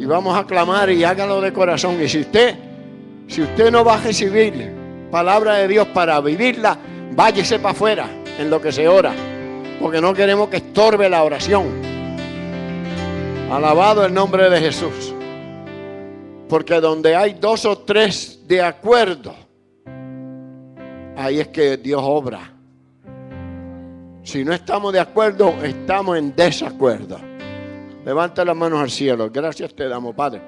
Y vamos a clamar y hágalo de corazón. Y si usted no va a recibir palabra de Dios para vivirla, váyase para afuera en lo que se ora, porque no queremos que estorbe la oración. Alabado el nombre de Jesús. Porque donde hay 2 o 3 de acuerdo, ahí es que Dios obra. Si no estamos de acuerdo, estamos en desacuerdo. Levanta las manos al cielo. Gracias te damos, Padre.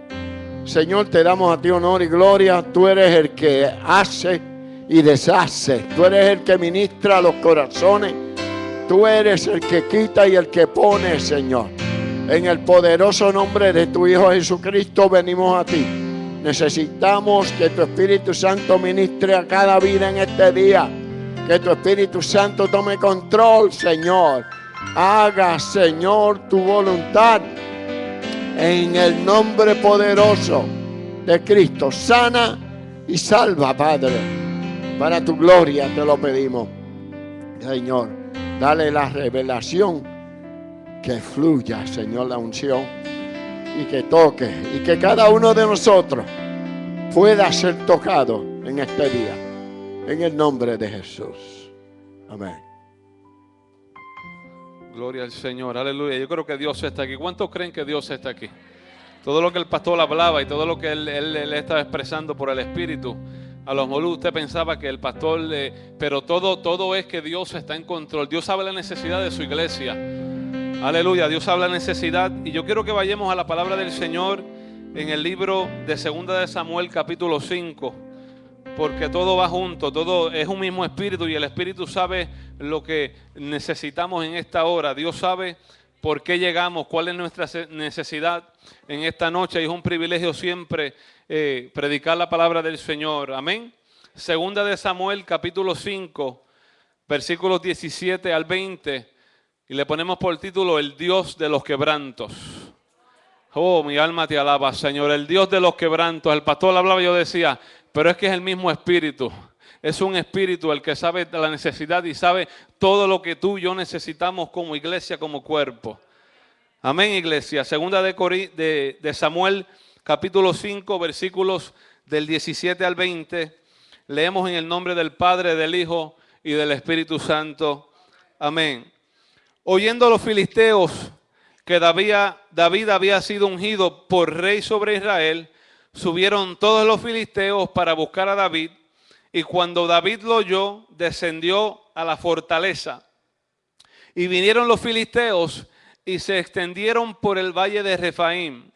Señor, te damos a ti honor y gloria. Tú eres el que hace y deshace. Tú eres el que ministra los corazones. Tú eres el que quita y el que pone, Señor. En el poderoso nombre de tu Hijo Jesucristo venimos a ti. Necesitamos que tu Espíritu Santo ministre a cada vida en este día. Que tu Espíritu Santo tome control, Señor. Haga, Señor, tu voluntad. En el nombre poderoso de Cristo. Sana y salva, Padre. Para tu gloria te lo pedimos. Señor, dale la revelación. Que fluya, Señor, la unción. Y que toque. Y que cada uno de nosotros pueda ser tocado en este día. En el nombre de Jesús. Amén. Gloria al Señor, aleluya. Yo creo que Dios está aquí. ¿Cuántos creen que Dios está aquí? Todo lo que el pastor hablaba y todo lo que él estaba expresando por el Espíritu, a lo mejor usted pensaba que el pastor, pero todo es que Dios está en control. Dios sabe la necesidad de su iglesia. Aleluya, Dios sabe la necesidad. Y yo quiero que vayamos a la palabra del Señor en el libro de 2 de Samuel capítulo 5. Porque todo va junto, todo es un mismo espíritu y el Espíritu sabe lo que necesitamos en esta hora. Dios sabe por qué llegamos, cuál es nuestra necesidad en esta noche. Y es un privilegio siempre predicar la palabra del Señor. Amén. 2 de Samuel capítulo 5, versículos 17 al 20. Y le ponemos por título el Dios de los quebrantos. Oh, mi alma te alaba, Señor, el Dios de los quebrantos. El pastor hablaba y yo decía, pero es que es el mismo espíritu. Es un espíritu el que sabe la necesidad y sabe todo lo que tú y yo necesitamos como iglesia, como cuerpo. Amén, iglesia. 2 de Samuel, capítulo 5, versículos del 17 al 20. Leemos en el nombre del Padre, del Hijo y del Espíritu Santo. Amén. Oyendo a los filisteos que David había sido ungido por rey sobre Israel, subieron todos los filisteos para buscar a David, y cuando David lo oyó, descendió a la fortaleza. Y vinieron los filisteos y se extendieron por el valle de Refaim.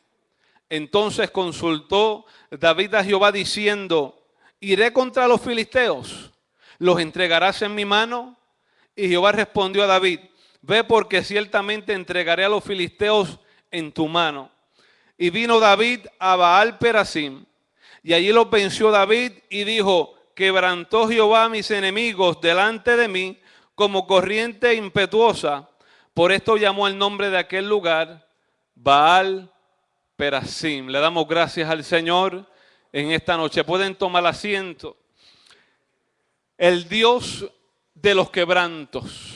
Entonces consultó David a Jehová diciendo, ¿iré contra los filisteos? ¿Los entregarás en mi mano? Y Jehová respondió a David, ve, porque ciertamente entregaré a los filisteos en tu mano. Y vino David a Baal Perasim, y allí lo venció David y dijo, quebrantó Jehová a mis enemigos delante de mí como corriente impetuosa. Por esto llamó el nombre de aquel lugar Baal Perasim. Le damos gracias al Señor en esta noche. Pueden tomar asiento. El Dios de los quebrantos.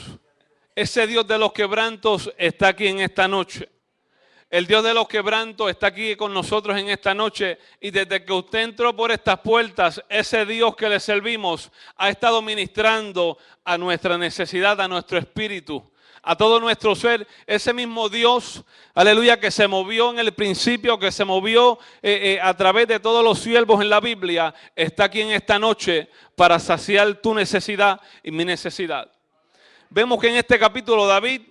Ese Dios de los quebrantos está aquí en esta noche. El Dios de los quebrantos está aquí con nosotros en esta noche, y desde que usted entró por estas puertas, ese Dios que le servimos ha estado ministrando a nuestra necesidad, a nuestro espíritu, a todo nuestro ser. Ese mismo Dios, aleluya, que se movió en el principio, que se movió a través de todos los siervos en la Biblia, está aquí en esta noche para saciar tu necesidad y mi necesidad. Vemos que en este capítulo David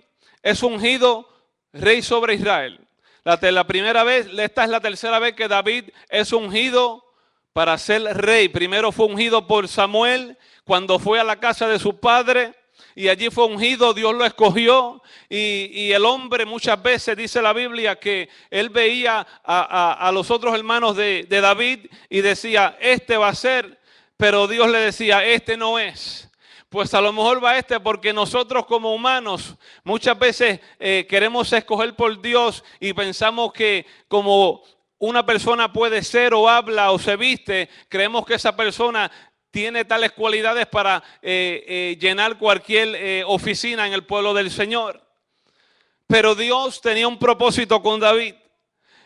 es ungido rey sobre Israel. La primera vez, esta es la tercera vez que David es ungido para ser rey. Primero fue ungido por Samuel cuando fue a la casa de su padre, y allí fue ungido, Dios lo escogió, y el hombre muchas veces dice la Biblia que él veía a los otros hermanos de David y decía, este va a ser, pero Dios le decía, este no es. Pues a lo mejor va este, porque nosotros como humanos muchas veces queremos escoger por Dios y pensamos que como una persona puede ser o habla o se viste, creemos que esa persona tiene tales cualidades para llenar cualquier oficina en el pueblo del Señor. Pero Dios tenía un propósito con David.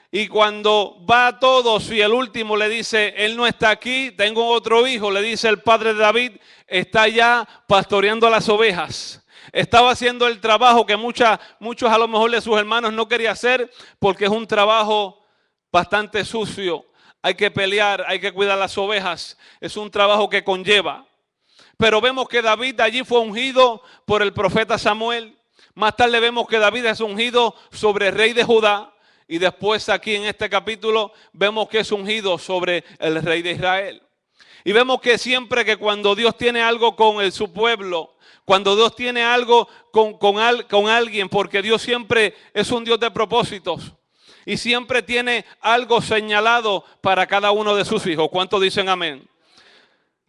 Y cuando va a todos y el último le dice, él no está aquí, tengo otro hijo, le dice el padre de David, está allá pastoreando las ovejas. Estaba haciendo el trabajo que muchos a lo mejor de sus hermanos no querían hacer, porque es un trabajo bastante sucio. Hay que pelear, hay que cuidar las ovejas, es un trabajo que conlleva. Pero vemos que David allí fue ungido por el profeta Samuel. Más tarde vemos que David es ungido sobre el rey de Judá. Y después aquí en este capítulo vemos que es ungido sobre el rey de Israel. Y vemos que siempre que cuando Dios tiene algo con su pueblo, cuando Dios tiene algo con alguien, porque Dios siempre es un Dios de propósitos. Y siempre tiene algo señalado para cada uno de sus hijos. ¿Cuántos dicen amén?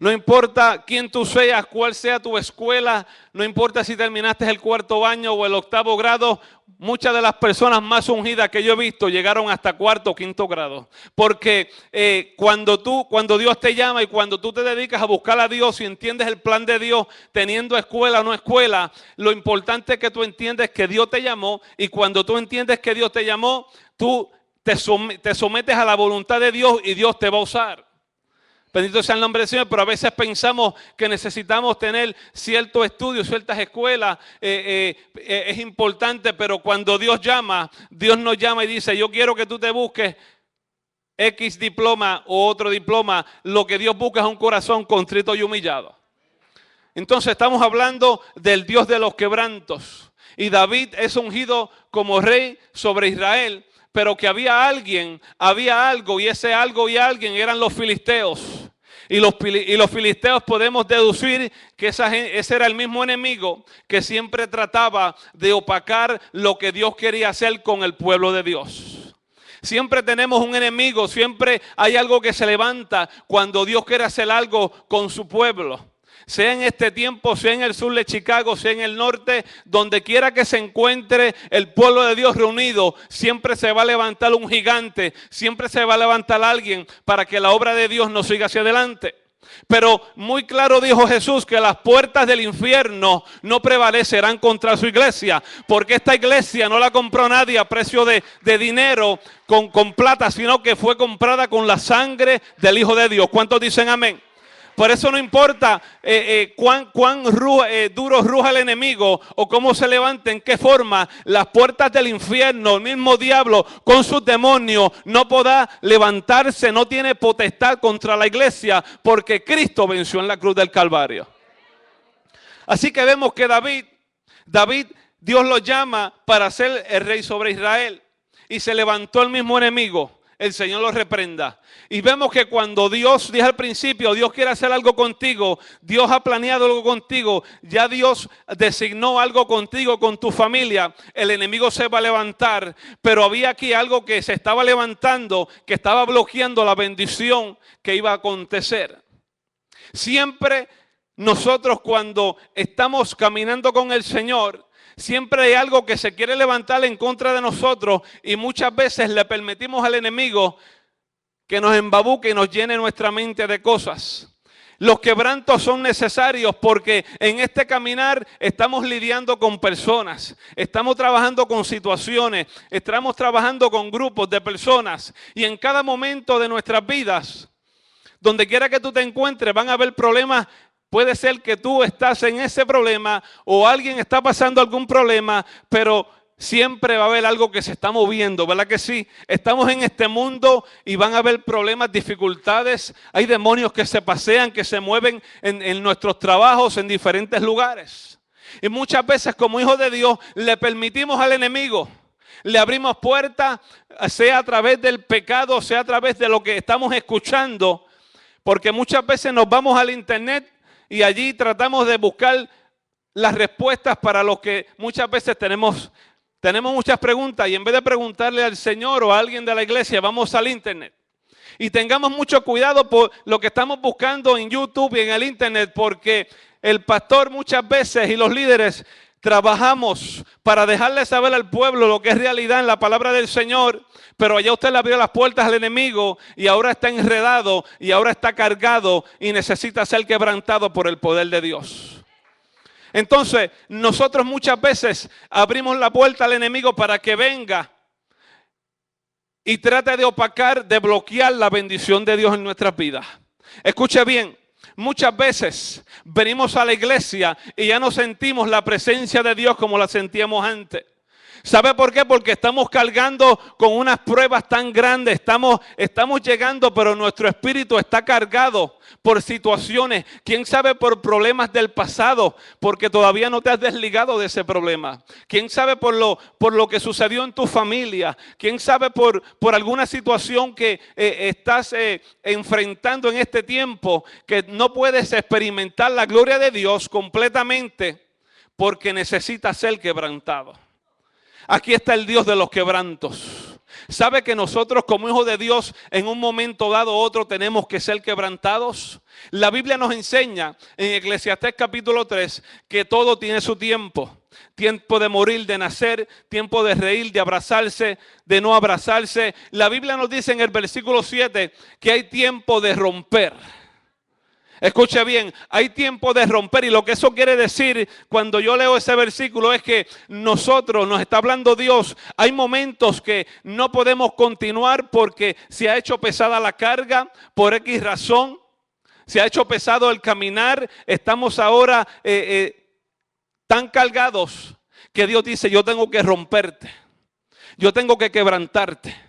No importa quién tú seas, cuál sea tu escuela, no importa si terminaste el 4º año o el 8º grado, muchas de las personas más ungidas que yo he visto llegaron hasta 4º o 5º grado. Porque cuando Dios te llama y cuando tú te dedicas a buscar a Dios y entiendes el plan de Dios, teniendo escuela o no escuela, lo importante es que tú entiendes que Dios te llamó, y cuando tú entiendes que Dios te llamó, tú te sometes a la voluntad de Dios y Dios te va a usar. Bendito sea el nombre del Señor, pero a veces pensamos que necesitamos tener ciertos estudios, ciertas escuelas, es importante, pero cuando Dios nos llama y dice, yo quiero que tú te busques X diploma o otro diploma, lo que Dios busca es un corazón contrito y humillado. Entonces estamos hablando del Dios de los quebrantos, y David es ungido como rey sobre Israel. Pero que había algo, y ese algo y alguien eran los filisteos. Y los filisteos podemos deducir que ese era el mismo enemigo que siempre trataba de opacar lo que Dios quería hacer con el pueblo de Dios. Siempre tenemos un enemigo, siempre hay algo que se levanta cuando Dios quiere hacer algo con su pueblo. Sea en este tiempo, sea en el sur de Chicago, sea en el norte, donde quiera que se encuentre el pueblo de Dios reunido, siempre se va a levantar un gigante, siempre se va a levantar alguien para que la obra de Dios no siga hacia adelante. Pero muy claro dijo Jesús que las puertas del infierno no prevalecerán contra su iglesia, porque esta iglesia no la compró nadie a precio de dinero, con plata, sino que fue comprada con la sangre del Hijo de Dios. ¿Cuántos dicen amén? Por eso no importa cuán duro ruja el enemigo o cómo se levante, en qué forma, las puertas del infierno, el mismo diablo con sus demonios no podrá levantarse, no tiene potestad contra la iglesia, porque Cristo venció en la cruz del Calvario. Así que vemos que David, Dios lo llama para ser el rey sobre Israel, y se levantó el mismo enemigo. El Señor lo reprenda. Y vemos que cuando Dios, dije al principio, Dios quiere hacer algo contigo, Dios ha planeado algo contigo, ya Dios designó algo contigo, con tu familia, el enemigo se va a levantar. Pero había aquí algo que se estaba levantando, que estaba bloqueando la bendición que iba a acontecer. Siempre nosotros, cuando estamos caminando con el Señor, siempre hay algo que se quiere levantar en contra de nosotros, y muchas veces le permitimos al enemigo que nos embabuque y nos llene nuestra mente de cosas. Los quebrantos son necesarios porque en este caminar estamos lidiando con personas, estamos trabajando con situaciones, estamos trabajando con grupos de personas, y en cada momento de nuestras vidas, donde quiera que tú te encuentres, van a haber problemas. Puede ser que tú estás en ese problema o alguien está pasando algún problema, pero siempre va a haber algo que se está moviendo, ¿verdad que sí? Estamos en este mundo y van a haber problemas, dificultades. Hay demonios que se pasean, que se mueven en nuestros trabajos, en diferentes lugares. Y muchas veces, como hijos de Dios, le permitimos al enemigo, le abrimos puertas, sea a través del pecado, sea a través de lo que estamos escuchando, porque muchas veces nos vamos al internet y allí tratamos de buscar las respuestas para lo que muchas veces tenemos muchas preguntas, y en vez de preguntarle al Señor o a alguien de la iglesia, vamos al internet. Y tengamos mucho cuidado por lo que estamos buscando en YouTube y en el internet, porque el pastor muchas veces y los líderes trabajamos para dejarle saber al pueblo lo que es realidad en la palabra del Señor, pero allá usted le abrió las puertas al enemigo y ahora está enredado y ahora está cargado y necesita ser quebrantado por el poder de Dios. Entonces, nosotros muchas veces abrimos la puerta al enemigo para que venga y trate de opacar, de bloquear la bendición de Dios en nuestras vidas. Escuche bien, muchas veces venimos a la iglesia y ya no sentimos la presencia de Dios como la sentíamos antes. ¿Sabe por qué? Porque estamos cargando con unas pruebas tan grandes, estamos llegando, pero nuestro espíritu está cargado por situaciones, quién sabe por problemas del pasado, porque todavía no te has desligado de ese problema. Quién sabe por lo que sucedió en tu familia, quién sabe por alguna situación que estás enfrentando en este tiempo, que no puedes experimentar la gloria de Dios completamente porque necesitas ser quebrantado. Aquí está el Dios de los quebrantos. ¿Sabe que nosotros como hijos de Dios en un momento dado u otro tenemos que ser quebrantados? La Biblia nos enseña en Eclesiastés capítulo 3 que todo tiene su tiempo. Tiempo de morir, de nacer, tiempo de reír, de abrazarse, de no abrazarse. La Biblia nos dice en el versículo 7 que hay tiempo de romper. Escuche bien, hay tiempo de romper, y lo que eso quiere decir cuando yo leo ese versículo es que nosotros, nos está hablando Dios, hay momentos que no podemos continuar porque se ha hecho pesada la carga por X razón, se ha hecho pesado el caminar, estamos ahora tan cargados que Dios dice, yo tengo que romperte, yo tengo que quebrantarte.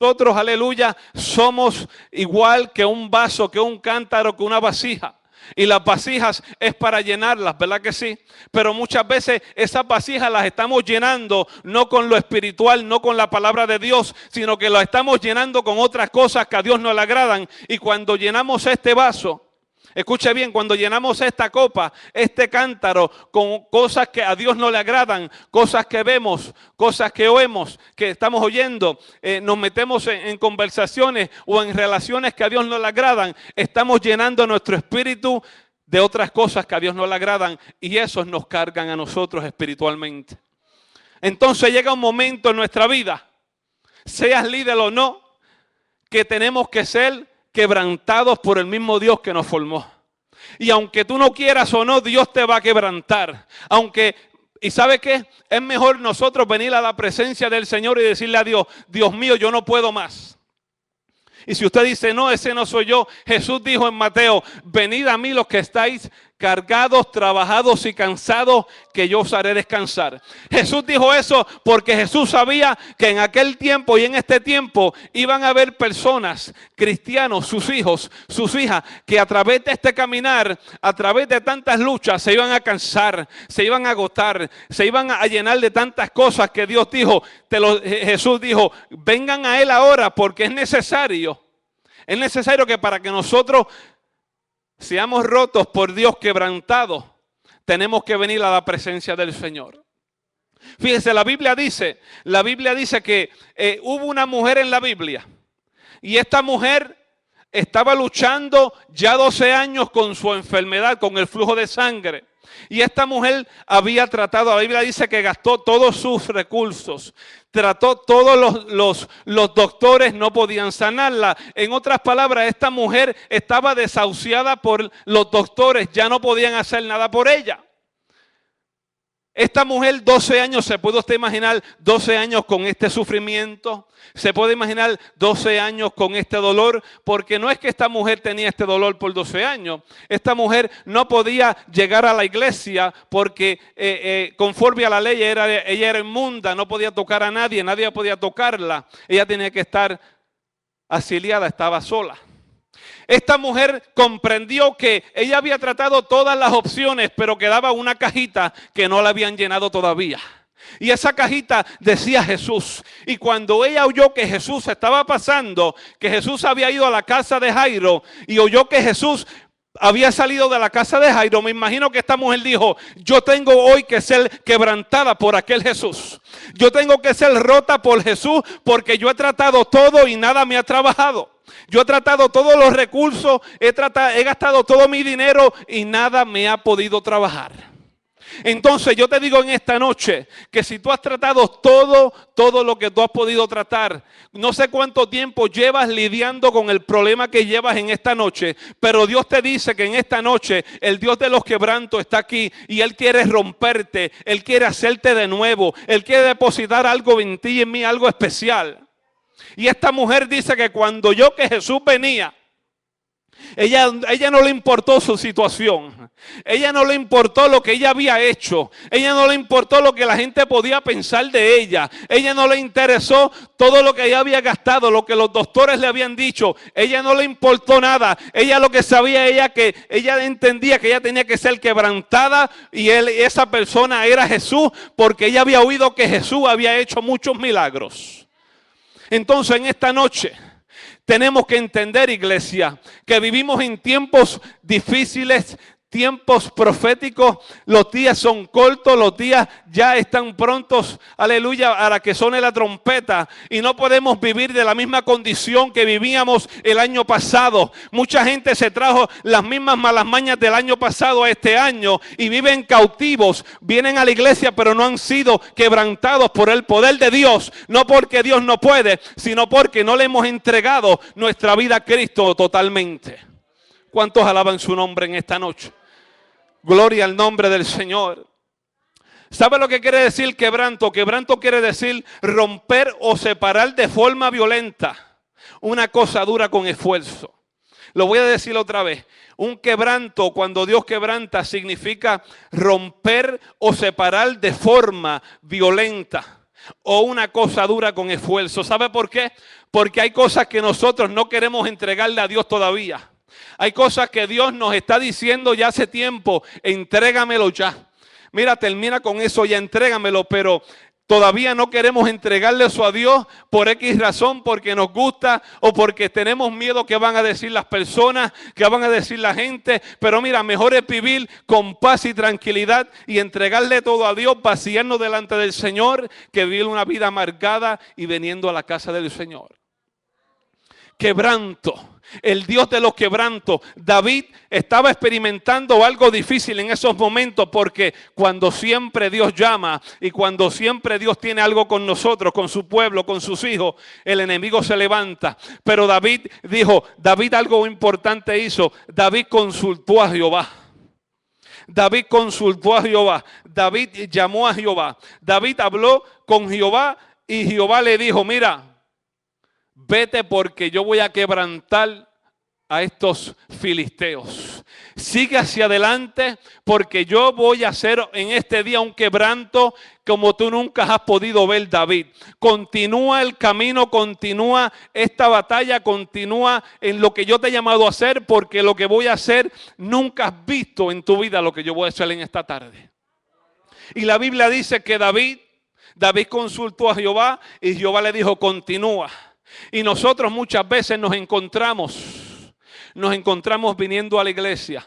Nosotros, aleluya, somos igual que un vaso, que un cántaro, que una vasija. Y las vasijas es para llenarlas, ¿verdad que sí? Pero muchas veces esas vasijas las estamos llenando no con lo espiritual, no con la palabra de Dios, sino que lo estamos llenando con otras cosas que a Dios no le agradan. Y cuando llenamos este vaso, escuche bien, cuando llenamos esta copa, este cántaro con cosas que a Dios no le agradan, cosas que vemos, cosas que oímos, que estamos oyendo, nos metemos en conversaciones o en relaciones que a Dios no le agradan, estamos llenando nuestro espíritu de otras cosas que a Dios no le agradan y esos nos cargan a nosotros espiritualmente. Entonces llega un momento en nuestra vida, seas líder o no, que tenemos que ser quebrantados por el mismo Dios que nos formó. Y aunque tú no quieras o no, Dios te va a quebrantar. ¿Y sabe qué? Es mejor nosotros venir a la presencia del Señor y decirle a Dios, Dios mío, yo no puedo más. Y si usted dice, no, ese no soy yo, Jesús dijo en Mateo, venid a mí los que estáis cargados, trabajados y cansados, que yo os haré descansar. Jesús dijo eso porque Jesús sabía que en aquel tiempo y en este tiempo iban a haber personas, cristianos, sus hijos, sus hijas, que a través de este caminar, a través de tantas luchas, se iban a cansar, se iban a agotar, se iban a llenar de tantas cosas que Dios dijo, Jesús dijo, vengan a Él ahora porque es necesario que para que nosotros seamos rotos por Dios, quebrantados, tenemos que venir a la presencia del Señor. Fíjense, la Biblia dice que hubo una mujer en la Biblia y esta mujer estaba luchando ya 12 años con su enfermedad, con el flujo de sangre. Y esta mujer había tratado, la Biblia dice que gastó todos sus recursos, trató todos los doctores, no podían sanarla. En otras palabras, esta mujer estaba desahuciada por los doctores, ya no podían hacer nada por ella. Esta mujer 12 años, ¿se puede usted imaginar 12 años con este sufrimiento? ¿Se puede imaginar 12 años con este dolor? Porque no es que esta mujer tenía este dolor por 12 años. Esta mujer no podía llegar a la iglesia porque conforme a la ley ella era inmunda, no podía tocar a nadie, nadie podía tocarla. Ella tenía que estar asiliada, estaba sola. Esta mujer comprendió que ella había tratado todas las opciones, pero quedaba una cajita que no la habían llenado todavía. Y esa cajita decía Jesús. Y cuando ella oyó que Jesús estaba pasando, que Jesús había ido a la casa de Jairo y oyó que Jesús había salido de la casa de Jairo, me imagino que esta mujer dijo, yo tengo hoy que ser quebrantada por aquel Jesús. Yo tengo que ser rota por Jesús porque yo he tratado todo y nada me ha trabajado. Yo he tratado todos los recursos, he gastado todo mi dinero y nada me ha podido trabajar. Entonces yo te digo en esta noche que si tú has tratado todo lo que tú has podido tratar, no sé cuánto tiempo llevas lidiando con el problema que llevas en esta noche, pero Dios te dice que en esta noche el Dios de los quebrantos está aquí y Él quiere romperte, Él quiere hacerte de nuevo, Él quiere depositar algo en ti y en mí, algo especial. Y esta mujer dice que cuando oyó que Jesús venía, ella no le importó su situación. Ella no le importó lo que ella había hecho. Ella no le importó lo que la gente podía pensar de ella. Ella no le interesó todo lo que ella había gastado, lo que los doctores le habían dicho. Ella no le importó nada. Ella lo que sabía, que ella entendía que ella tenía que ser quebrantada y esa persona era Jesús, porque ella había oído que Jesús había hecho muchos milagros. Entonces en esta noche tenemos que entender, iglesia, que vivimos en tiempos difíciles, tiempos proféticos. Los días son cortos, los días ya están prontos, aleluya, para que suene la trompeta. Y no podemos vivir de la misma condición que vivíamos el año pasado. Mucha gente se trajo las mismas malas mañas del año pasado a este año y viven cautivos. Vienen a la iglesia pero no han sido quebrantados por el poder de Dios. No porque Dios no puede, sino porque no le hemos entregado nuestra vida a Cristo totalmente. ¿Cuántos alaban su nombre en esta noche? Gloria al nombre del Señor. ¿Sabe lo que quiere decir quebranto? Quebranto quiere decir romper o separar de forma violenta una cosa dura con esfuerzo. Lo voy a decir otra vez. Un quebranto, cuando Dios quebranta, significa romper o separar de forma violenta o una cosa dura con esfuerzo. ¿Sabe por qué? Porque hay cosas que nosotros no queremos entregarle a Dios todavía. Hay cosas que Dios nos está diciendo ya hace tiempo, entrégamelo ya. Mira, termina con eso ya, entrégamelo, pero todavía no queremos entregarle eso a Dios por X razón, porque nos gusta o porque tenemos miedo que van a decir las personas, que van a decir la gente. Pero mira, mejor es vivir con paz y tranquilidad y entregarle todo a Dios, vaciarnos delante del Señor, que vivir una vida amargada y viniendo a la casa del Señor. Quebranto. El Dios de los quebrantos. David estaba experimentando algo difícil en esos momentos, porque cuando siempre Dios llama y cuando siempre Dios tiene algo con nosotros, con su pueblo, con sus hijos, el enemigo se levanta. Pero David algo importante hizo. David consultó a Jehová. David consultó a Jehová. David llamó a Jehová. David habló con Jehová y Jehová le dijo, mira, vete porque yo voy a quebrantar a estos filisteos. Sigue hacia adelante porque yo voy a hacer en este día un quebranto como tú nunca has podido ver, David. Continúa el camino, continúa esta batalla, continúa en lo que yo te he llamado a hacer, porque lo que voy a hacer nunca has visto en tu vida lo que yo voy a hacer en esta tarde. Y la Biblia dice que David consultó a Jehová y Jehová le dijo, continúa. Y nosotros muchas veces nos encontramos viniendo a la iglesia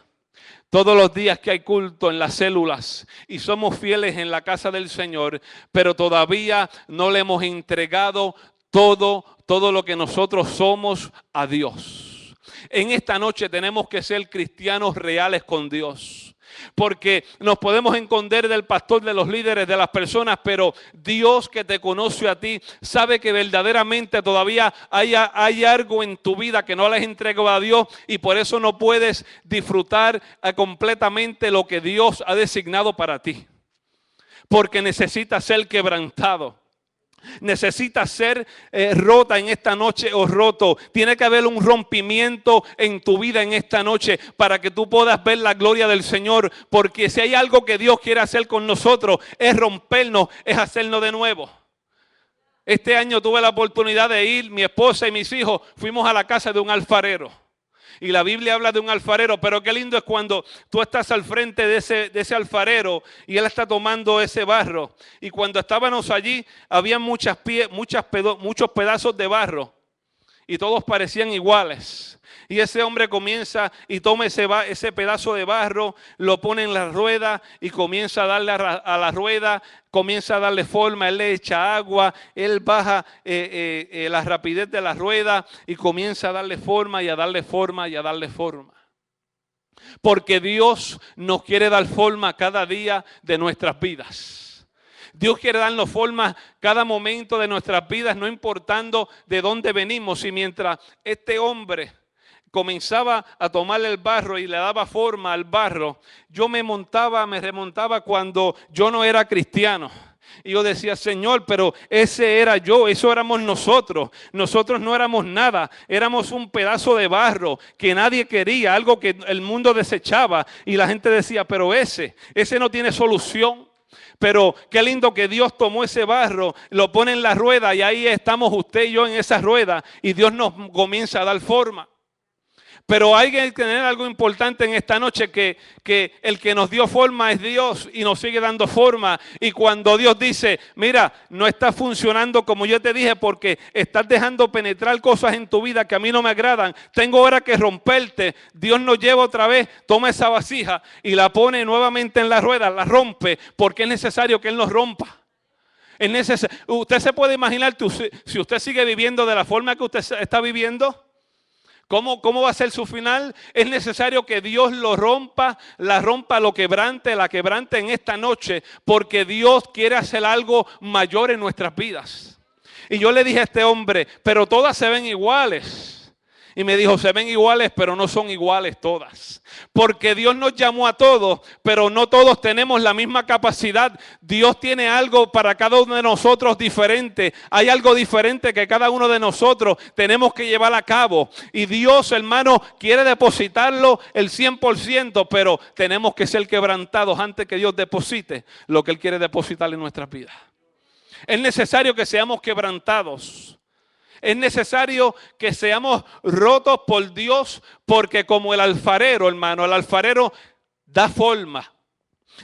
todos los días que hay culto en las células y somos fieles en la casa del Señor, pero todavía no le hemos entregado todo lo que nosotros somos a Dios. En esta noche tenemos que ser cristianos reales con Dios. Porque nos podemos esconder del pastor, de los líderes, de las personas, pero Dios que te conoce a ti sabe que verdaderamente todavía hay algo en tu vida que no le has entregado a Dios, y por eso no puedes disfrutar completamente lo que Dios ha designado para ti. Porque necesitas ser quebrantado. Necesita ser rota en esta noche o roto. Tiene que haber un rompimiento en tu vida en esta noche para que tú puedas ver la gloria del Señor. Porque si hay algo que Dios quiere hacer con nosotros, es rompernos, es hacernos de nuevo. Este año tuve la oportunidad de ir, mi esposa y mis hijos, fuimos a la casa de un alfarero. Y la Biblia habla de un alfarero, pero qué lindo es cuando tú estás al frente de ese alfarero y él está tomando ese barro. Y cuando estábamos allí, había muchos pedazos de barro y todos parecían iguales. Y ese hombre comienza y toma ese pedazo de barro, lo pone en la rueda y comienza a darle a la rueda, comienza a darle forma, él le echa agua, él baja la rapidez de la rueda y comienza a darle forma y a darle forma y a darle forma. Porque Dios nos quiere dar forma cada día de nuestras vidas. Dios quiere darnos forma cada momento de nuestras vidas, no importando de dónde venimos. Y mientras este hombre comenzaba a tomarle el barro y le daba forma al barro, yo me remontaba cuando yo no era cristiano. Y yo decía, Señor, pero ese era yo, eso éramos nosotros. Nosotros no éramos nada, éramos un pedazo de barro que nadie quería, algo que el mundo desechaba. Y la gente decía, pero ese no tiene solución. Pero qué lindo que Dios tomó ese barro, lo pone en la rueda y ahí estamos usted y yo en esa rueda y Dios nos comienza a dar forma. Pero hay que tener algo importante en esta noche, que el que nos dio forma es Dios y nos sigue dando forma. Y cuando Dios dice, mira, no está funcionando como yo te dije porque estás dejando penetrar cosas en tu vida que a mí no me agradan, tengo ahora que romperte. Dios nos lleva otra vez, toma esa vasija y la pone nuevamente en la rueda, la rompe porque es necesario que Él nos rompa. Usted se puede imaginar, si usted sigue viviendo de la forma que usted está viviendo, ¿cómo va a ser su final? Es necesario que Dios lo rompa, la quebrante en esta noche, porque Dios quiere hacer algo mayor en nuestras vidas. Y yo le dije a este hombre, pero todas se ven iguales. Y me dijo, se ven iguales, pero no son iguales todas. Porque Dios nos llamó a todos, pero no todos tenemos la misma capacidad. Dios tiene algo para cada uno de nosotros diferente. Hay algo diferente que cada uno de nosotros tenemos que llevar a cabo. Y Dios, hermano, quiere depositarlo el 100%, pero tenemos que ser quebrantados antes que Dios deposite lo que Él quiere depositar en nuestras vidas. Es necesario que seamos quebrantados. Es necesario que seamos rotos por Dios, porque como el alfarero, hermano, el alfarero da forma.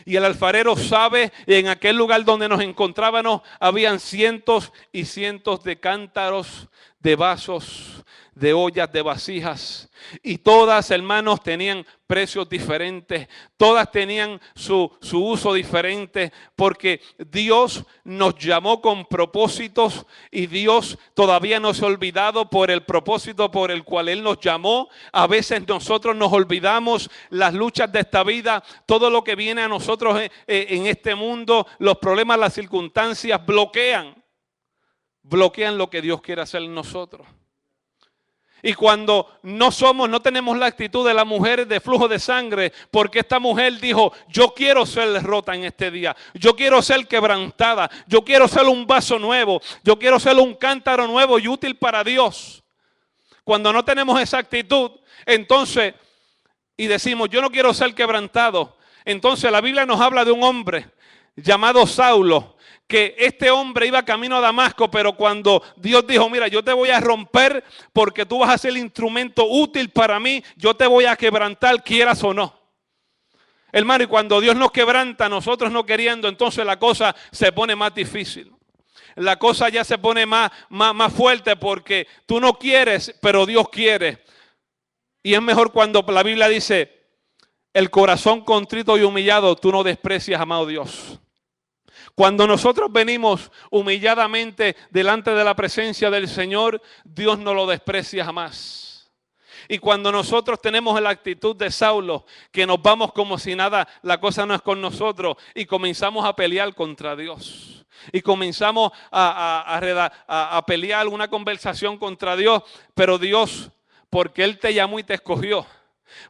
Y el alfarero sabe, en aquel lugar donde nos encontrábamos, habían cientos y cientos de cántaros, de vasos, de ollas, de vasijas. Y todas, hermanos, tenían precios diferentes. Todas tenían su uso diferente. Porque Dios nos llamó con propósitos. Y Dios todavía no se ha olvidado por el propósito por el cual Él nos llamó. A veces nosotros nos olvidamos las luchas de esta vida. Todo lo que viene a nosotros en este mundo. Los problemas, las circunstancias bloquean lo que Dios quiere hacer en nosotros. Y cuando no tenemos la actitud de la mujer de flujo de sangre, porque esta mujer dijo, yo quiero ser rota en este día, yo quiero ser quebrantada, yo quiero ser un vaso nuevo, yo quiero ser un cántaro nuevo y útil para Dios. Cuando no tenemos esa actitud, entonces, y decimos, yo no quiero ser quebrantado, entonces la Biblia nos habla de un hombre llamado Saulo, que este hombre iba camino a Damasco, pero cuando Dios dijo, mira, yo te voy a romper porque tú vas a ser el instrumento útil para mí, yo te voy a quebrantar, quieras o no. Hermano, y cuando Dios nos quebranta, nosotros no queriendo, entonces la cosa se pone más difícil. La cosa ya se pone más fuerte porque tú no quieres, pero Dios quiere. Y es mejor cuando la Biblia dice, el corazón contrito y humillado, tú no desprecias, amado Dios. Cuando nosotros venimos humilladamente delante de la presencia del Señor, Dios no lo desprecia jamás. Y cuando nosotros tenemos la actitud de Saulo, que nos vamos como si nada, la cosa no es con nosotros, y comenzamos a pelear contra Dios. Y comenzamos a pelear una conversación contra Dios, pero Dios, porque Él te llamó y te escogió.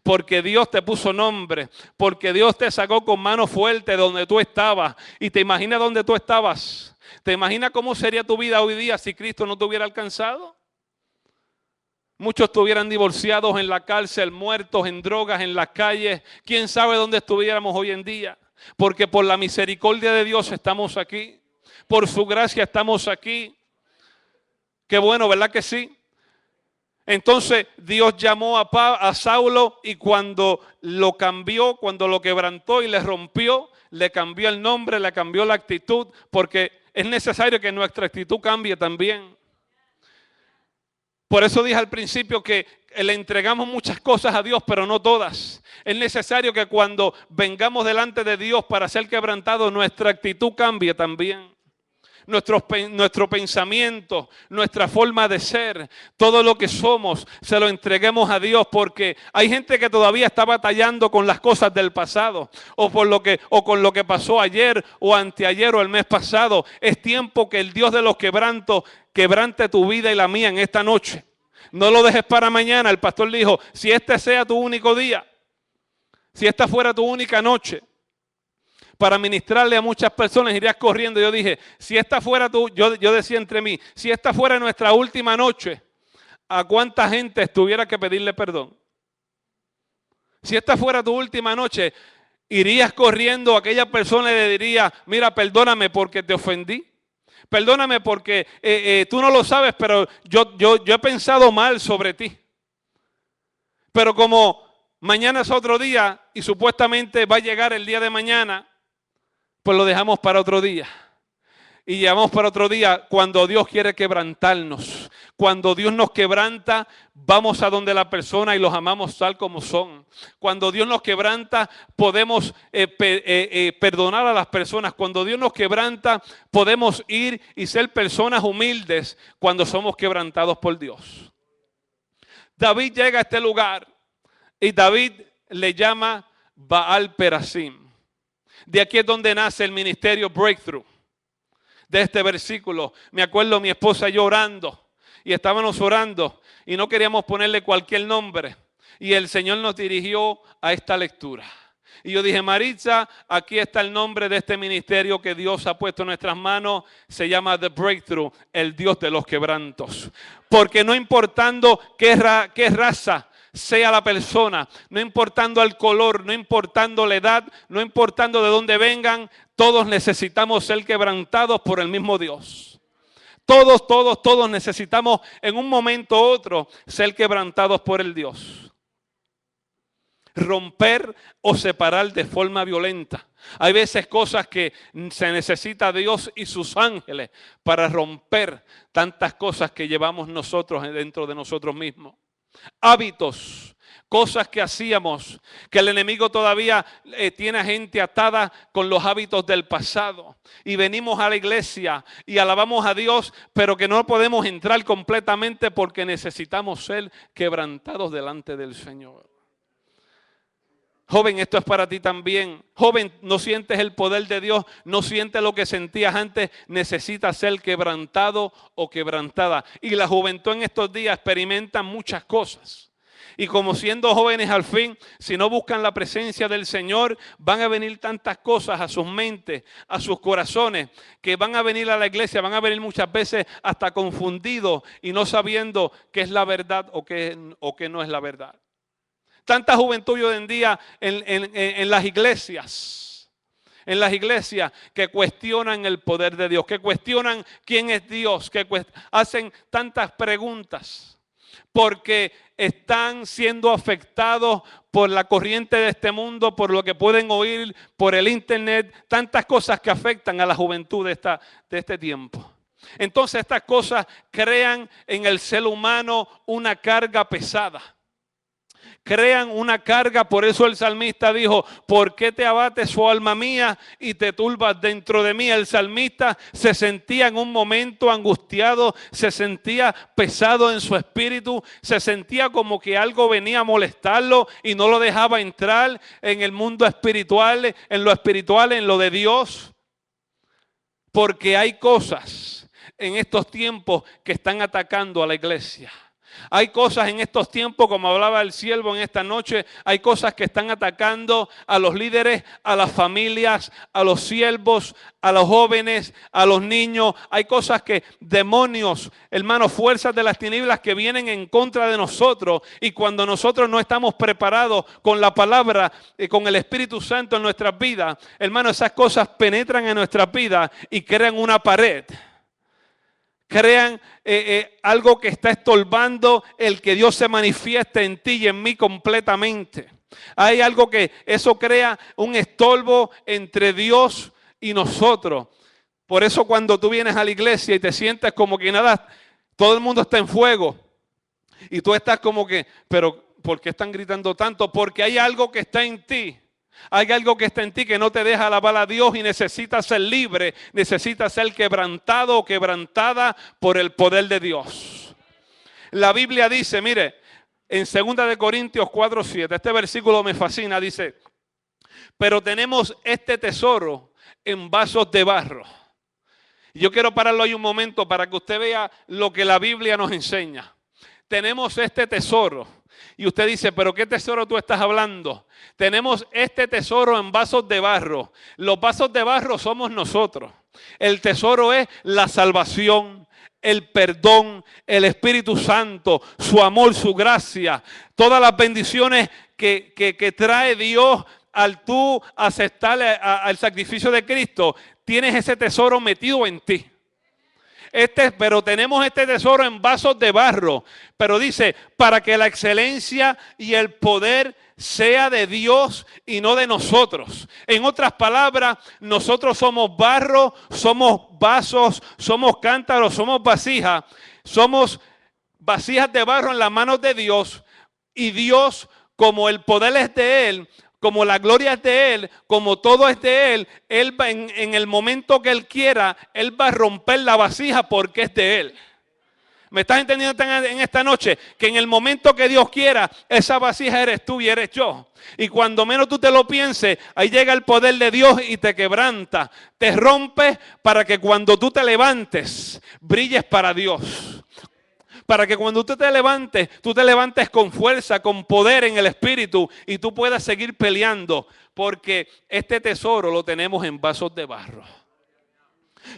Porque Dios te puso nombre, porque Dios te sacó con mano fuerte donde tú estabas. Y te imaginas donde tú estabas. ¿Te imaginas cómo sería tu vida hoy día si Cristo no te hubiera alcanzado? Muchos estuvieran divorciados, en la cárcel, muertos en drogas, en las calles. ¿Quién sabe dónde estuviéramos hoy en día? Porque por la misericordia de Dios estamos aquí. Por su gracia estamos aquí. Qué bueno, ¿verdad que sí? Entonces Dios llamó a Saulo y cuando lo cambió, cuando lo quebrantó y le rompió, le cambió el nombre, le cambió la actitud, porque es necesario que nuestra actitud cambie también. Por eso dije al principio que le entregamos muchas cosas a Dios, pero no todas. Es necesario que cuando vengamos delante de Dios para ser quebrantados, nuestra actitud cambie también. Nuestro pensamiento, nuestra forma de ser, todo lo que somos, se lo entreguemos a Dios, porque hay gente que todavía está batallando con las cosas del pasado, o con lo que pasó ayer, o anteayer, o el mes pasado. Es tiempo que el Dios de los quebrantos quebrante tu vida y la mía en esta noche. No lo dejes para mañana. El pastor dijo, si este sea tu único día, si esta fuera tu única noche. para ministrarle a muchas personas, irías corriendo. Yo dije, si esta fuera yo decía entre mí, si esta fuera nuestra última noche, ¿a cuánta gente estuviera que pedirle perdón? Si esta fuera tu última noche, irías corriendo a aquella persona y le diría, mira, perdóname porque te ofendí. Perdóname porque tú no lo sabes, pero yo he pensado mal sobre ti. Pero como mañana es otro día y supuestamente va a llegar el día de mañana, pues lo dejamos para otro día. Y llevamos para otro día cuando Dios quiere quebrantarnos. Cuando Dios nos quebranta, vamos a donde la persona y los amamos tal como son. Cuando Dios nos quebranta, podemos perdonar a las personas. Cuando Dios nos quebranta, podemos ir y ser personas humildes cuando somos quebrantados por Dios. David llega a este lugar y David le llama Baal Perasim. De aquí es donde nace el ministerio Breakthrough. De este versículo, me acuerdo mi esposa y yo orando, y estábamos orando, y no queríamos ponerle cualquier nombre, y el Señor nos dirigió a esta lectura. Y yo dije, Maritza, aquí está el nombre de este ministerio que Dios ha puesto en nuestras manos, se llama The Breakthrough, el Dios de los quebrantos. Porque no importando qué raza sea la persona, no importando el color, no importando la edad, no importando de dónde vengan, todos necesitamos ser quebrantados por el mismo Dios. Todos necesitamos en un momento u otro ser quebrantados por el Dios. Romper o separar de forma violenta. Hay veces cosas que se necesita Dios y sus ángeles para romper tantas cosas que llevamos nosotros dentro de nosotros mismos. Hábitos, cosas que hacíamos, que el enemigo todavía tiene a gente atada con los hábitos del pasado. Y venimos a la iglesia y alabamos a Dios, pero que no podemos entrar completamente porque necesitamos ser quebrantados delante del Señor. Joven, esto es para ti también. Joven, no sientes el poder de Dios, no sientes lo que sentías antes, necesitas ser quebrantado o quebrantada. Y la juventud en estos días experimenta muchas cosas. Y como siendo jóvenes al fin, si no buscan la presencia del Señor, van a venir tantas cosas a sus mentes, a sus corazones, que van a venir a la iglesia, van a venir muchas veces hasta confundidos y no sabiendo qué es la verdad o qué no es la verdad. Tanta juventud hoy en día en las iglesias. En las iglesias que cuestionan el poder de Dios, que cuestionan quién es Dios, que hacen tantas preguntas. Porque están siendo afectados por la corriente de este mundo, por lo que pueden oír por el internet. Tantas cosas que afectan a la juventud de este tiempo. Entonces estas cosas crean en el ser humano una carga pesada. Crean una carga, por eso el salmista dijo, ¿por qué te abates, oh alma mía, y te turbas dentro de mí? El salmista se sentía en un momento angustiado, se sentía pesado en su espíritu, se sentía como que algo venía a molestarlo y no lo dejaba entrar en el mundo espiritual, en lo de Dios. Porque hay cosas en estos tiempos que están atacando a la iglesia. Hay cosas en estos tiempos, como hablaba el siervo en esta noche, hay cosas que están atacando a los líderes, a las familias, a los siervos, a los jóvenes, a los niños. Hay cosas que demonios, hermanos, fuerzas de las tinieblas que vienen en contra de nosotros. Y cuando nosotros no estamos preparados con la palabra y con el Espíritu Santo en nuestras vidas, hermanos, esas cosas penetran en nuestras vidas y crean una pared. Crean algo que está estorbando el que Dios se manifieste en ti y en mí completamente. Hay algo que eso crea un estorbo entre Dios y nosotros. Por eso cuando tú vienes a la iglesia y te sientes como que nada, todo el mundo está en fuego. Y tú estás como que, pero ¿por qué están gritando tanto? Porque hay algo que está en ti. Hay algo que está en ti que no te deja alabar a Dios y necesitas ser libre, necesitas ser quebrantado o quebrantada por el poder de Dios. La Biblia dice, mire, en 2 Corintios 4:7, este versículo me fascina, dice, pero tenemos este tesoro en vasos de barro. Yo quiero pararlo ahí un momento para que usted vea lo que la Biblia nos enseña. Tenemos este tesoro Y usted dice, ¿pero qué tesoro tú estás hablando? Tenemos este tesoro en vasos de barro. Los vasos de barro somos nosotros. El tesoro es la salvación, el perdón, el Espíritu Santo, su amor, su gracia, todas las bendiciones que trae Dios al tú aceptar al sacrificio de Cristo. Tienes ese tesoro metido en ti. Pero tenemos este tesoro en vasos de barro. Pero dice, para que la excelencia y el poder sea de Dios y no de nosotros. En otras palabras, nosotros somos barro, somos vasos, somos cántaros, somos vasijas. Somos vasijas de barro en las manos de Dios. Y Dios, como el poder es de Él, como la gloria es de Él, como todo es de Él, Él va en el momento que Él quiera, Él va a romper la vasija porque es de Él. ¿Me estás entendiendo en esta noche? Que en el momento que Dios quiera, esa vasija eres tú y eres yo. Y cuando menos tú te lo pienses, ahí llega el poder de Dios y te quebranta. Te rompe para que cuando tú te levantes, brilles para Dios. Para que cuando tú te levantes con fuerza, con poder en el Espíritu y tú puedas seguir peleando. Porque este tesoro lo tenemos en vasos de barro.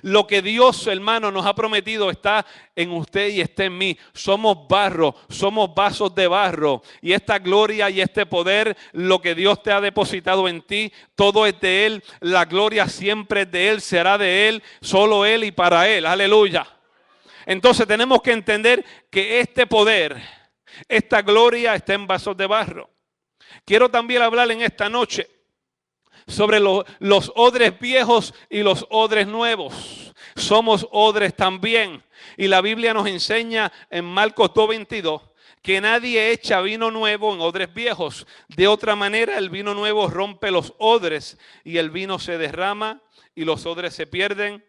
Lo que Dios, hermano, nos ha prometido está en usted y está en mí. Somos barro, somos vasos de barro. Y esta gloria y este poder, lo que Dios te ha depositado en ti, todo es de Él. La gloria siempre es de Él, será de Él, solo Él y para Él. Aleluya. Entonces tenemos que entender que este poder, esta gloria está en vasos de barro. Quiero también hablar en esta noche sobre los odres viejos y los odres nuevos. Somos odres también. Y la Biblia nos enseña en Marcos 2:22 que nadie echa vino nuevo en odres viejos. De otra manera el vino nuevo rompe los odres y el vino se derrama y los odres se pierden.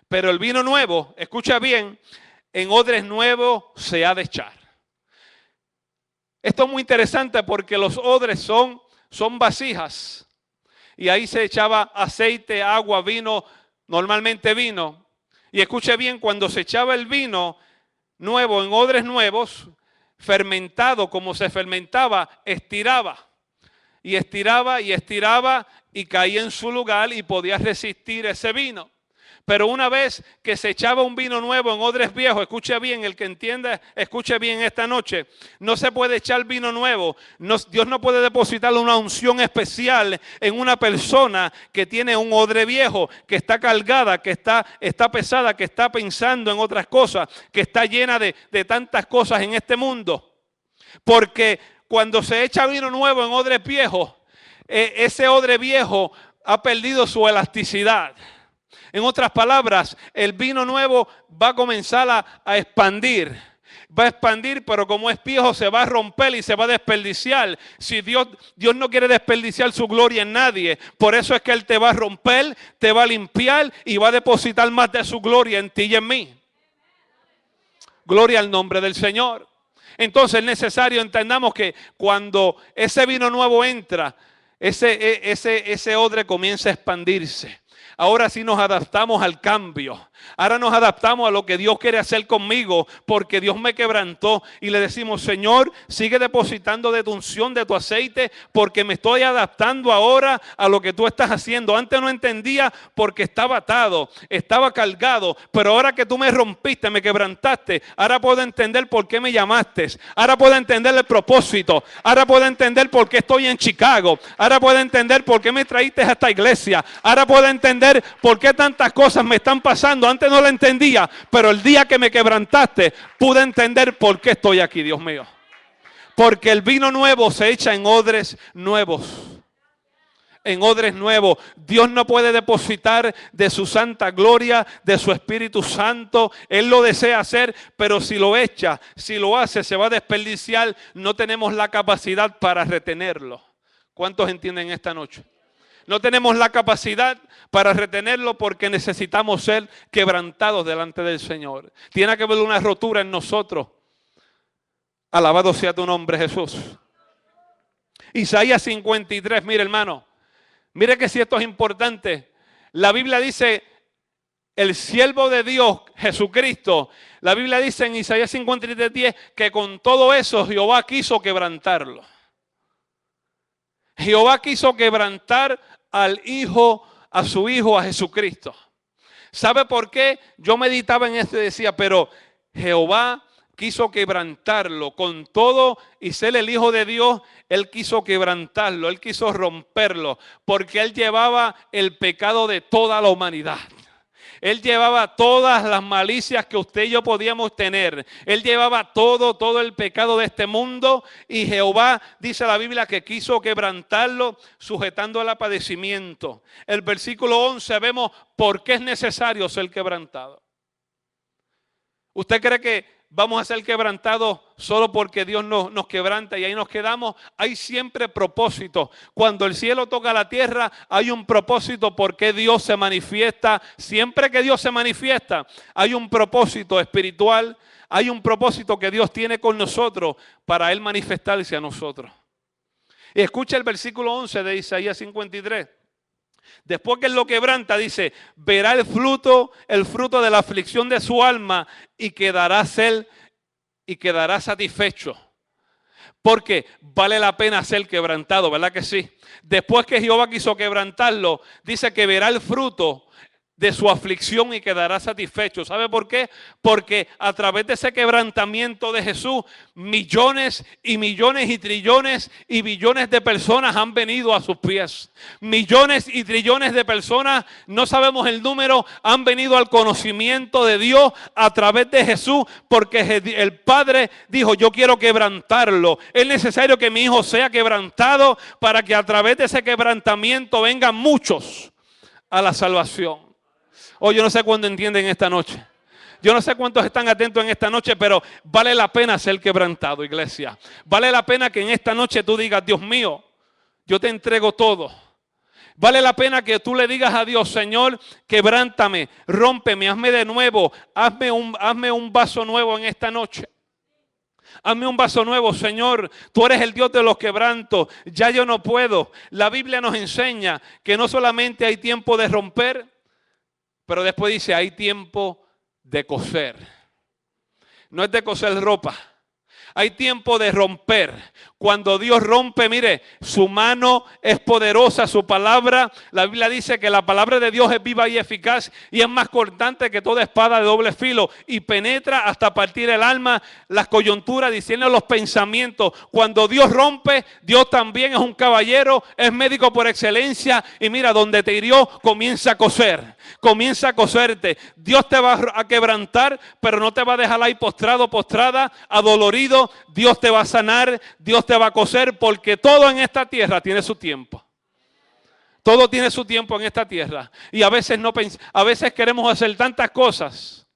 Pero el vino nuevo, escucha bien, en odres nuevos se ha de echar. Esto es muy interesante porque los odres son vasijas. Y ahí se echaba aceite, agua, vino, normalmente vino. Y escuche bien, cuando se echaba el vino nuevo en odres nuevos, fermentado como se fermentaba, estiraba. Y estiraba y estiraba y caía en su lugar y podía resistir ese vino. Pero una vez que se echaba un vino nuevo en odres viejos, escuche bien, el que entienda, escuche bien esta noche, no se puede echar vino nuevo. Dios no puede depositar una unción especial en una persona que tiene un odre viejo, que está cargada, que está pesada, que está pensando en otras cosas, que está llena de tantas cosas en este mundo. Porque cuando se echa vino nuevo en odres viejos, ese odre viejo ha perdido su elasticidad. En otras palabras, el vino nuevo va a comenzar a expandir. Va a expandir, pero como es viejo se va a romper y se va a desperdiciar. Si Dios no quiere desperdiciar su gloria en nadie. Por eso es que Él te va a romper, te va a limpiar y va a depositar más de su gloria en ti y en mí. Gloria al nombre del Señor. Entonces es necesario, entendamos que cuando ese vino nuevo entra, ese odre comienza a expandirse. Ahora sí nos adaptamos al cambio. Ahora nos adaptamos a lo que Dios quiere hacer conmigo, porque Dios me quebrantó y le decimos, Señor, sigue depositando de tu unción, de tu aceite, porque me estoy adaptando ahora a lo que tú estás haciendo. Antes no entendía porque estaba atado, estaba cargado, pero ahora que tú me rompiste, me quebrantaste, ahora puedo entender por qué me llamaste, ahora puedo entender el propósito, ahora puedo entender por qué estoy en Chicago, ahora puedo entender por qué me traíste a esta iglesia, ahora puedo entender por qué tantas cosas me están pasando. Antes no lo entendía, pero el día que me quebrantaste, pude entender por qué estoy aquí, Dios mío. Porque el vino nuevo se echa en odres nuevos. En odres nuevos. Dios no puede depositar de su santa gloria, de su Espíritu Santo. Él lo desea hacer, pero si lo echa, si lo hace, se va a desperdiciar. No tenemos la capacidad para retenerlo. ¿Cuántos entienden esta noche? No tenemos la capacidad para retenerlo porque necesitamos ser quebrantados delante del Señor. Tiene que haber una rotura en nosotros. Alabado sea tu nombre, Jesús. Isaías 53, mire hermano. Mire que si esto es importante. La Biblia dice el siervo de Dios, Jesucristo, la Biblia dice en Isaías 53:10 que con todo eso Jehová quiso quebrantarlo. Jehová quiso quebrantar a su Hijo, a Jesucristo. ¿Sabe por qué? Yo meditaba en esto y decía, pero Jehová quiso quebrantarlo con todo y ser el Hijo de Dios. Él quiso quebrantarlo, Él quiso romperlo, porque Él llevaba el pecado de toda la humanidad. Él llevaba todas las malicias que usted y yo podíamos tener. Él llevaba todo el pecado de este mundo. Y Jehová, dice la Biblia, que quiso quebrantarlo, sujetando al padecimiento. El versículo 11 vemos por qué es necesario ser quebrantado. ¿Usted cree que vamos a ser quebrantados solo porque Dios nos quebranta y ahí nos quedamos? Hay siempre propósito. Cuando el cielo toca la tierra, hay un propósito porque Dios se manifiesta. Siempre que Dios se manifiesta, hay un propósito espiritual. Hay un propósito que Dios tiene con nosotros para Él manifestarse a nosotros. Y escucha el versículo 11 de Isaías 53. Después que Él lo quebranta, dice, verá el fruto de la aflicción de su alma y quedará satisfecho. Porque vale la pena ser quebrantado, ¿verdad que sí? Después que Jehová quiso quebrantarlo, dice que verá el fruto de su aflicción y quedará satisfecho. ¿Sabe por qué? Porque a través de ese quebrantamiento de Jesús, millones y millones y trillones y billones de personas han venido a sus pies. Millones y trillones de personas, no sabemos el número, han venido al conocimiento de Dios a través de Jesús, porque el Padre dijo, yo quiero quebrantarlo. Es necesario que mi Hijo sea quebrantado para que a través de ese quebrantamiento vengan muchos a la salvación. Oh, yo no sé cuándo entienden esta noche. Yo no sé cuántos están atentos en esta noche, pero vale la pena ser quebrantado, iglesia. Vale la pena que en esta noche tú digas, Dios mío, yo te entrego todo. Vale la pena que tú le digas a Dios, Señor, quebrántame, rómpeme, hazme de nuevo, hazme un vaso nuevo en esta noche. Hazme un vaso nuevo, Señor. Tú eres el Dios de los quebrantos. Ya yo no puedo. La Biblia nos enseña que no solamente hay tiempo de romper, pero después dice, hay tiempo de coser. No es de coser ropa. Hay tiempo de romper. Cuando Dios rompe, mire, su mano es poderosa, su palabra. La Biblia dice que la palabra de Dios es viva y eficaz y es más cortante que toda espada de doble filo y penetra hasta partir el alma, las coyunturas, diciendo los pensamientos. Cuando Dios rompe, Dios también es un caballero, es médico por excelencia y mira, donde te hirió, comienza a coser. Comienza a coserte. Dios te va a quebrantar, pero no te va a dejar ahí postrado, postrada, adolorido. Dios te va a sanar, Dios te va a coser, porque todo en esta tierra tiene su tiempo. Todo tiene su tiempo en esta tierra. Y a veces queremos hacer tantas cosas.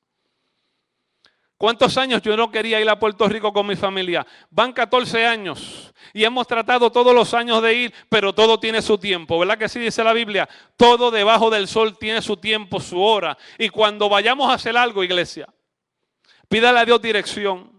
¿Cuántos años yo no quería ir a Puerto Rico con mi familia? Van 14 años y hemos tratado todos los años de ir, pero todo tiene su tiempo. ¿Verdad que sí dice la Biblia? Todo debajo del sol tiene su tiempo, su hora. Y cuando vayamos a hacer algo, iglesia, pídale a Dios dirección.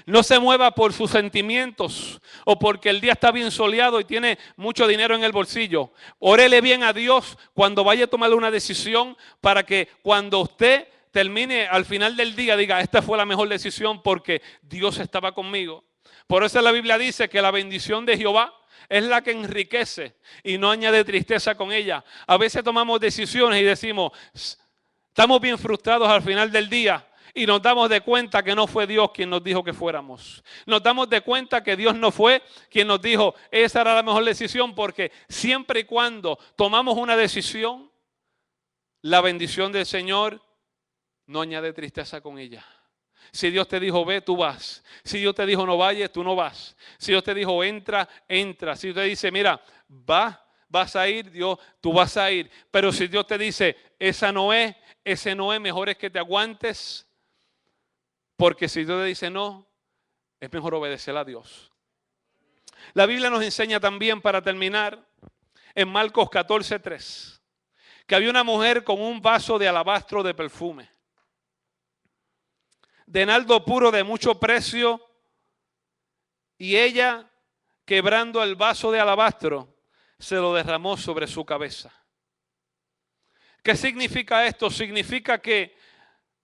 No se mueva por sus sentimientos o porque el día está bien soleado y tiene mucho dinero en el bolsillo. Órele bien a Dios cuando vaya a tomar una decisión para que cuando usted termine al final del día diga, esta fue la mejor decisión porque Dios estaba conmigo. Por eso la Biblia dice que la bendición de Jehová es la que enriquece y no añade tristeza con ella. A veces tomamos decisiones y decimos, estamos bien frustrados al final del día. Y nos damos de cuenta que no fue Dios quien nos dijo que fuéramos. Nos damos de cuenta que Dios no fue quien nos dijo, esa era la mejor decisión, porque siempre y cuando tomamos una decisión, la bendición del Señor no añade tristeza con ella. Si Dios te dijo ve, tú vas. Si Dios te dijo no vayas, tú no vas. Si Dios te dijo entra, entra. Si Dios te dice mira, vas a ir, Dios, tú vas a ir. Pero si Dios te dice ese no es, mejor es que te aguantes. Porque si Dios te dice no, es mejor obedecer a Dios. La Biblia nos enseña también, para terminar, en Marcos 14:3, que había una mujer con un vaso de alabastro de perfume, de nardo puro de mucho precio, y ella, quebrando el vaso de alabastro, se lo derramó sobre su cabeza. ¿Qué significa esto? Significa que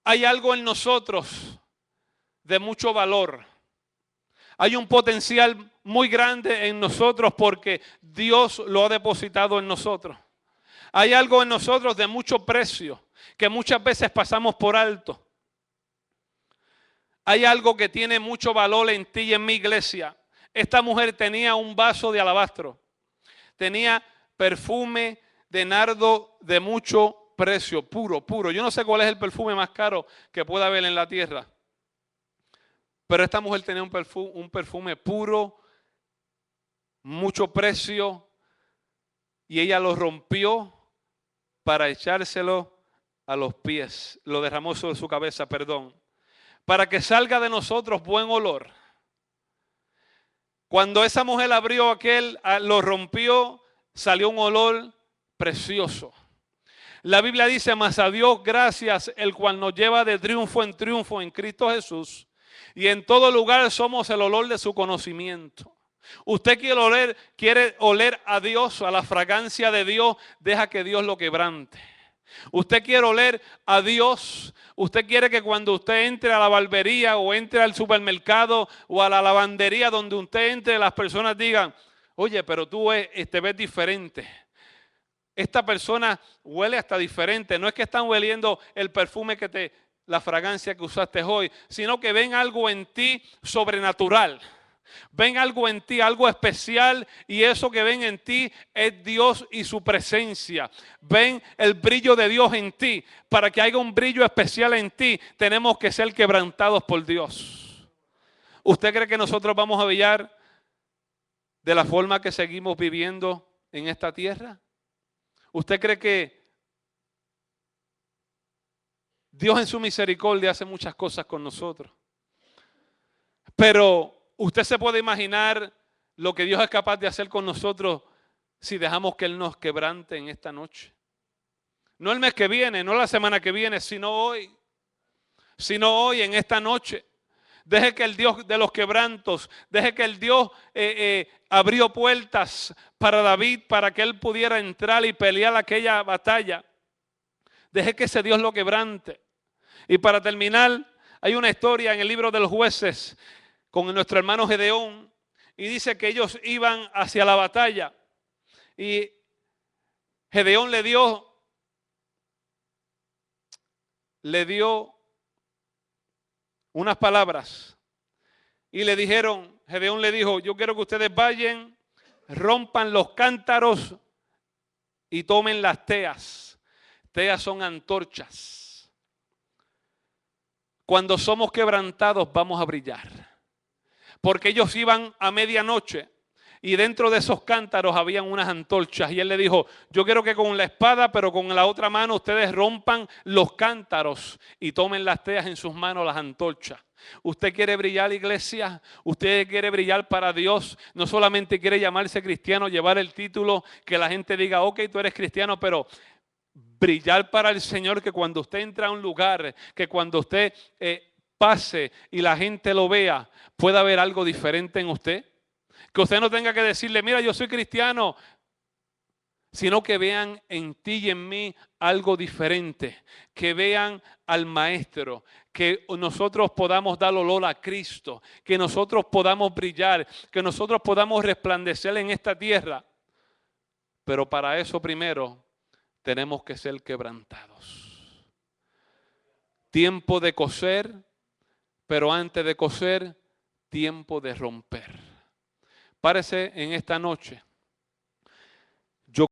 hay algo en nosotros de mucho valor. Hay un potencial muy grande en nosotros porque Dios lo ha depositado en nosotros. Hay algo en nosotros de mucho precio que muchas veces pasamos por alto. Hay algo que tiene mucho valor en ti y en mi iglesia. Esta mujer tenía un vaso de alabastro. Tenía perfume de nardo de mucho precio, puro, puro. Yo no sé cuál es el perfume más caro que pueda haber en la tierra. Pero esta mujer tenía un perfume puro, mucho precio. Y ella lo rompió para echárselo a los pies. Lo derramó sobre su cabeza, perdón. Para que salga de nosotros buen olor. Cuando esa mujer abrió lo rompió, salió un olor precioso. La Biblia dice, mas a Dios gracias, el cual nos lleva de triunfo en triunfo en Cristo Jesús. Y en todo lugar somos el olor de su conocimiento. Usted quiere oler a Dios, a la fragancia de Dios, deja que Dios lo quebrante. Usted quiere oler a Dios. Usted quiere que cuando usted entre a la barbería o entre al supermercado o a la lavandería donde usted entre, las personas digan, oye, pero tú te ves diferente. Esta persona huele hasta diferente. No es que están hueliendo el perfume la fragancia que usaste hoy, sino que ven algo en ti sobrenatural. Ven algo en ti, algo especial, y eso que ven en ti es Dios y su presencia. Ven el brillo de Dios en ti. Para que haya un brillo especial en ti, tenemos que ser quebrantados por Dios. ¿Usted cree que nosotros vamos a brillar de la forma que seguimos viviendo en esta tierra? ¿Usted cree que Dios en su misericordia hace muchas cosas con nosotros? Pero usted se puede imaginar lo que Dios es capaz de hacer con nosotros si dejamos que Él nos quebrante en esta noche. No el mes que viene, no la semana que viene, sino hoy. Sino hoy, en esta noche. Deje que el Dios de los quebrantos, deje que el Dios abrió puertas para David para que él pudiera entrar y pelear aquella batalla. Deje que ese Dios lo quebrante. Y para terminar, hay una historia en el libro de los Jueces con nuestro hermano Gedeón, y dice que ellos iban hacia la batalla y Gedeón le dio unas palabras y Gedeón le dijo, yo quiero que ustedes vayan, rompan los cántaros y tomen las teas. Teas son antorchas. Cuando somos quebrantados vamos a brillar. Porque ellos iban a medianoche y dentro de esos cántaros habían unas antorchas. Y él le dijo, yo quiero que con la espada, pero con la otra mano ustedes rompan los cántaros y tomen las teas en sus manos, las antorchas. ¿Usted quiere brillar, iglesia? ¿Usted quiere brillar para Dios? No solamente quiere llamarse cristiano, llevar el título, que la gente diga, ok, tú eres cristiano, pero brillar para el Señor, que cuando usted entra a un lugar, que cuando usted pase y la gente lo vea, pueda haber algo diferente en usted. Que usted no tenga que decirle, mira, yo soy cristiano, sino que vean en ti y en mí algo diferente. Que vean al Maestro, que nosotros podamos dar olor a Cristo, que nosotros podamos brillar, que nosotros podamos resplandecer en esta tierra. Pero para eso primero tenemos que ser quebrantados. Tiempo de coser, pero antes de coser, tiempo de romper. Párese en esta noche